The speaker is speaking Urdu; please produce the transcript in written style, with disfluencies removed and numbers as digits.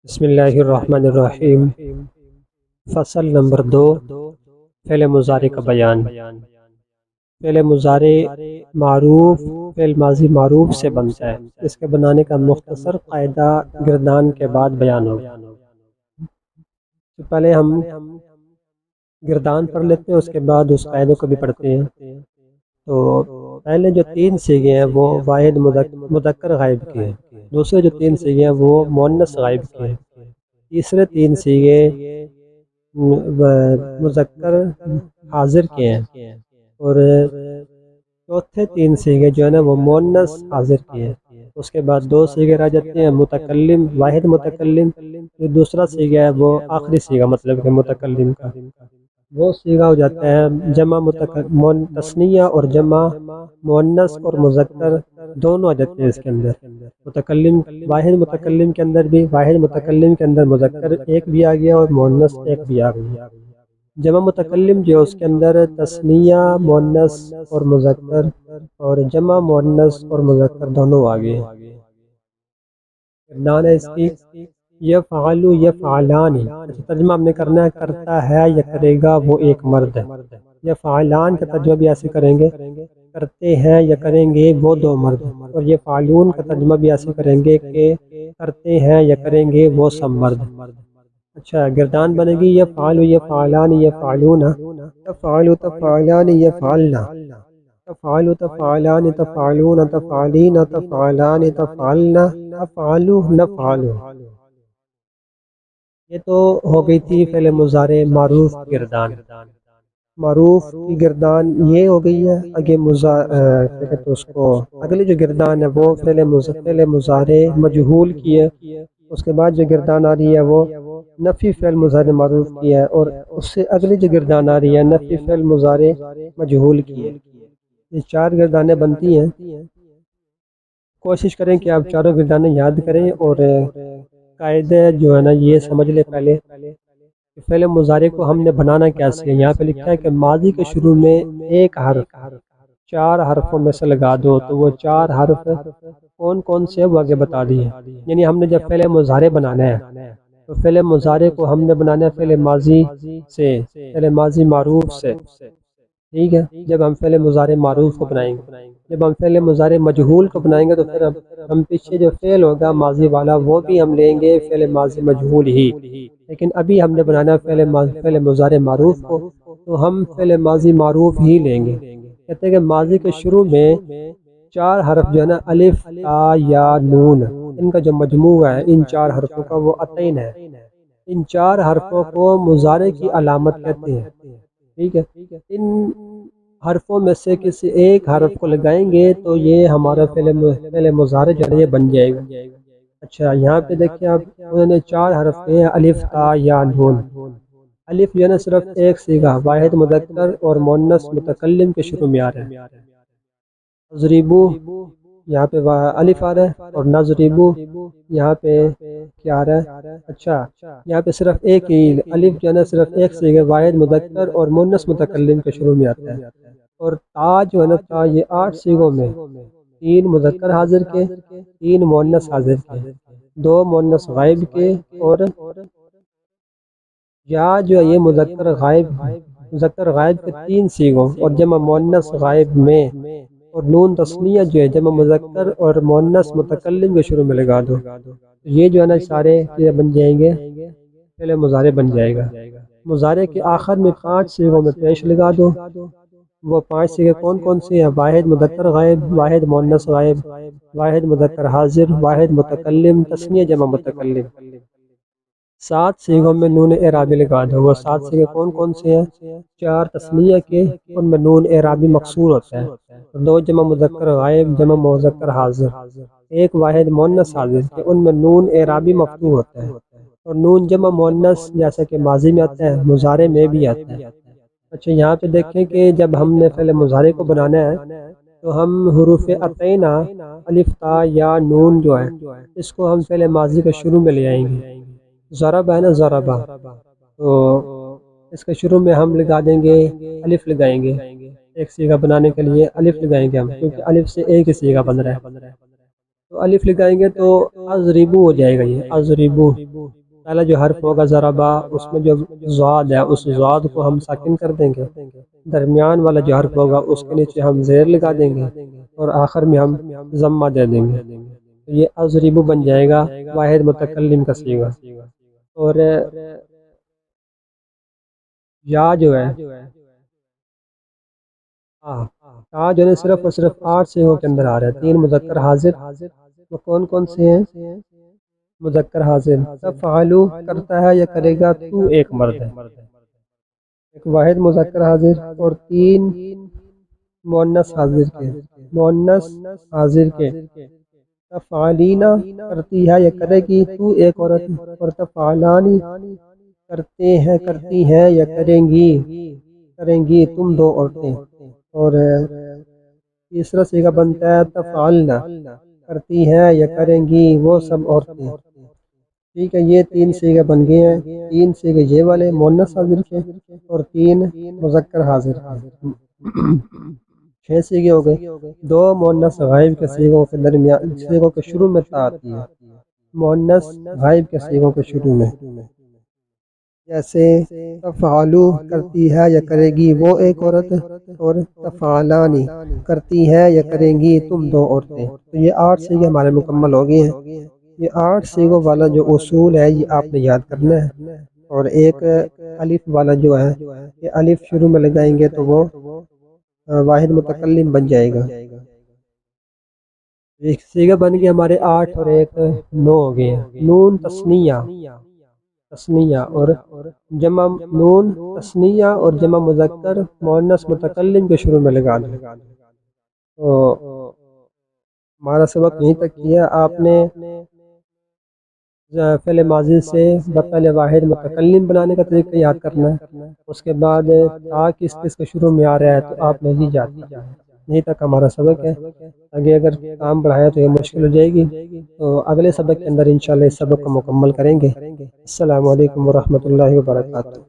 بسم اللہ الرحمن الرحیم۔ فصل نمبر 2، فعل مضارع کا بیان۔ فعل مضارع معروف فعل ماضی معروف سے بنتا ہے۔ اس کے بنانے کا مختصر قاعدہ گردان کے بعد بیان ہوگا۔ تو پہلے ہم گردان پڑھ لیتے ہیں، اس کے بعد اس قاعدے کو بھی پڑھتے ہیں۔ تو پہلے جو 3 صیغے ہیں وہ واحد مذکر غائب کے ہیں، دوسرے جو 3 صیغے ہیں وہ مؤنث غائب کے ہیں، تیسرے 3 صیغے مذکر حاضر کے ہیں، اور چوتھے 3 صیغے جو ہے نا وہ مؤنث حاضر کے ہیں۔ اس کے بعد 2 صیغے رہ جاتے ہیں، متکلم واحد متکلم، جو دوسرا صیغہ ہے وہ آخری صیغہ مطلب کہ متکلم کا، وہ صیغہ ہو جاتا ہے جمع تثنیہ اور جمع مؤنث اور مذکر دونوں آ جاتے ہیں اس کے اندر۔ متکلم واحد متکلم کے اندر بھی، واحد متکلم کے اندر مذکر ایک بھی آ گیا اور مؤنث ایک بھی آ گیا۔ جمع متکلم جو اس کے اندر تثنیہ مؤنث اور مذکر اور جمع مؤنث اور مذکر دونوں آ گئے۔ نان ہے اس کی یفعل یفعلان، ترجمہ ہم نے کرنا ہے کرتا ہے یا کرے گا وہ ایک مرد ہے۔ یفعلان کا ترجمہ بھی ایسے کریں گے کرتے ہیں یا کریں گے وہ 2 مرد، اور یفعلون کا ترجمہ بھی ایسے کریں گے کہ کرتے ہیں یا کریں گے وہ سب مرد۔ اچھا گردان بنے گی یفعل یفعلان یفعلون، تفعل تفعلان یفعلن، تفعل تفعلان تفعلون تفعلین تفعلان تفعلن افعل نفعل۔ یہ تو ہو گئی تھی فعل مضارع معروف کی گردان۔ معروف کی گردان یہ ہو گئی ہے۔ اگلی جو گردان ہے وہ فعل مضارع مجہول کی ہے۔ اس کے بعد جو گردان آ رہی ہے وہ نفی فعل مضارع معروف کی ہے، اور اس سے اگلی جو گردان آ رہی ہے نفی فعل مضارع مجہول کی ہے۔ یہ 4 گردانیں بنتی ہیں۔ کوشش کریں کہ آپ چاروں گردانیں یاد کریں، اور قاعدے جو ہے نا یہ سمجھ لیں پہلے کہ فعل مضارع کو ہم نے بنانا کیسے ہے۔ یہاں پہ لکھا ہے کہ ماضی کے شروع میں ایک حرف 4 حرفوں میں سے لگا دو، تو وہ 4 حرف کون کون سے وہ آگے بتا دیے۔ یعنی ہم نے جب فعل مضارع بنانا ہے تو فعل مضارع کو ہم نے بنانا ہے فعل ماضی سے، فعل ماضی معروف سے، ٹھیک ہے۔ جب ہم فعل مضارع معروف کو بنائیں گے، جب ہم فعل مضارع مجہول کو بنائیں گے تو پھر ہم پیچھے جو فعل ہوگا ماضی والا وہ بھی ہم لیں گے فعل ماضی مجہول ہی، لیکن ابھی ہم نے بنانا فعل مضارع معروف کو، تو ہم فعل ماضی معروف ہی لیں گے۔ کہتے ہیں کہ ماضی کے شروع میں 4 حرف جو ہے نا الف تا یا نون، ان کا جو مجموع ہے ان 4 حرفوں کا وہ عطین ہے۔ ان 4 حرفوں کو مضارع کی علامت کہتے ہیں، ٹھیک ہے۔ ان حرفوں میں سے کسی ایک حرف کو لگائیں گے تو یہ ہمارا فعل مضارع جو ہے یہ بن جائے گا۔ اچھا یہاں پہ دیکھیں آپ، انہوں نے 4 حرف کہے ہیں الف تا یا نون۔ الف جو ہے نا صرف ایک صیغہ واحد مذکر اور مؤنث متکلم کے شروع میں آ رہا ہے۔ ضریبو یہاں پہ الف آ رہا ہے، اور نضریبو یہاں پہ کیا آ رہا ہے؟ اچھا یہاں پہ صرف ایک ہی الف جو ہے نا صرف ایک صیغہ واحد مذکر اور مؤنث متکلم کے شروع میں آتا ہے، اور تا جو ہے نا تا یہ 8 صیغوں میں 3 مذکر حاضر کے، 3 مؤنث حاضر کے، 2 مؤنث غائب کے، اور یا جو ہے یہ مذکر غائب کے 3 صیغوں اور جمع مؤنث غائب میں، اور نون تثنیہ جو ہے جمع مذکر اور مؤنث متکلم کے شروع میں لگا دو، یہ جو ہے نا سارے بن جائیں گے فعل مضارع بن جائے گا۔ مضارع کے آخر میں 5 صیغوں میں پیش لگا دو، وہ 5 صیغے کون کون سے ہیں؟ واحد مذکر غائب، واحد مؤنث غائب، واحد مذکر حاضر، واحد متکلم، تثنیہ جمع متکلم۔ 7 صیغوں میں نون اعرابی لگا دو، وہ 7 صیغے کون کون سے ہیں؟ 4 تثنیہ کے، ان میں نون اعرابی مقصور ہوتا ہے، 2 جمع مذکر غائب جمع مذکر حاضر، 1 واحد مؤنث حاضر کے، ان میں نون اعرابی مفتوح ہوتا ہے، اور نون جمع مؤنث جیسا کہ ماضی میں آتا ہے مضارع میں بھی آتا ہے۔ اچھا یہاں پہ دیکھیں کہ جب ہم نے فعل مضارع کو بنانا ہے تو ہم حروف عطینہ الف تا یا نون جو ہے اس کو ہم فعل ماضی کے شروع میں لے آئیں گے۔ ضرب ہے نا ضربہ، تو اس کے شروع میں ہم لگا دیں گے الف لگائیں گے، ایک صیغہ بنانے کے لیے الف لگائیں گے ہم، کیونکہ الف سے ایک ہی صیغہ بن رہا ہے۔ تو الف لگائیں گے تو اضربو ہو جائے گا، یہ اضربو پہلا جو حرف ہوگا ضربا، اس میں جو ضاد ہے اس ضاد کو ہم ساکن کر دیں گے، درمیان والا جو حرف ہوگا اس کے نیچے ہم زیر لگا دیں گے اور آخر میں ہم ضمہ دے دیں گے، تو یہ اضربو بن جائے گا واحد متکلم کا صیغہ۔ اور یا جو ہے تا جو ہے صرف اور صرف 8 صیغوں کے اندر آ رہا ہے، 3 مذکر حاضر، وہ کون کون سے ہیں؟ مذکر حاضر تفعلو کرتا ہے یا کرے گا تو ایک مرد ہے، ایک واحد مذکر حاضر، اور 3 مؤنث حاضر کے، مؤنث حاضر کے تفعلینا کرتی ہے یا کرے گی تو ایک عورت، اور تفعلانی کرتے ہیں کرتی ہیں یا کریں گی تم 2 عورتیں، اور تیسرا صیغہ بنتا ہے تفعلنا کرتی ہیں یا کریں گی وہ سب عورتیں، ٹھیک ہے۔ یہ 3 صیغے بن گئے ہیں، 3 صیغے یہ والے مؤنث حاضر کے اور 3 مذکر حاضر کے، 6 صیغے ہو گئے۔ 2 مؤنث غائب کے صیغوں کے درمیان، صیغوں کے شروع میں تا آتی ہے، مؤنث غائب کے صیغوں کے شروع میں، جیسے تفعلو کرتی ہے یا کرے گی وہ ایک عورت، اور تفعلانی کرتی ہے یا کریں گی تم 2 عورتیں، تو یہ 8 صیغے ہمارے مکمل ہو گئے ہیں۔ یہ 8 صیغوں والا جو اصول ہے یہ آپ نے یاد کرنا ہے، اور ایک الف والا جو ہے یہ الف شروع میں لگائیں گے تو وہ واحد متکلم بن جائے گا۔ ایک صیغہ بن گئے ہمارے 8 اور ایک 9 ہو گئے ہیں۔ نون تثنیہ اور جمع، نون تثنیہ اور جمع مذکر مؤنث متکلم کے شروع میں لگا دیں۔ تو ہمارا سبق یہیں تک کیا، آپ نے فعل ماضی سے بفعل واحد متکلم بنانے کا طریقہ یاد کرنا ہے، اس کے بعد تا کس کے شروع میں آ رہا ہے تو آپ نے یہی یاد کرنا ہے۔ یہیں تک ہمارا سبق ہے، آگے اگر کام بڑھایا تو یہ مشکل ہو جائے گی، تو اگلے سبق کے اندر انشاءاللہ اس سبق کو مکمل کریں گے۔ السلام علیکم ورحمۃ اللہ وبرکاتہ۔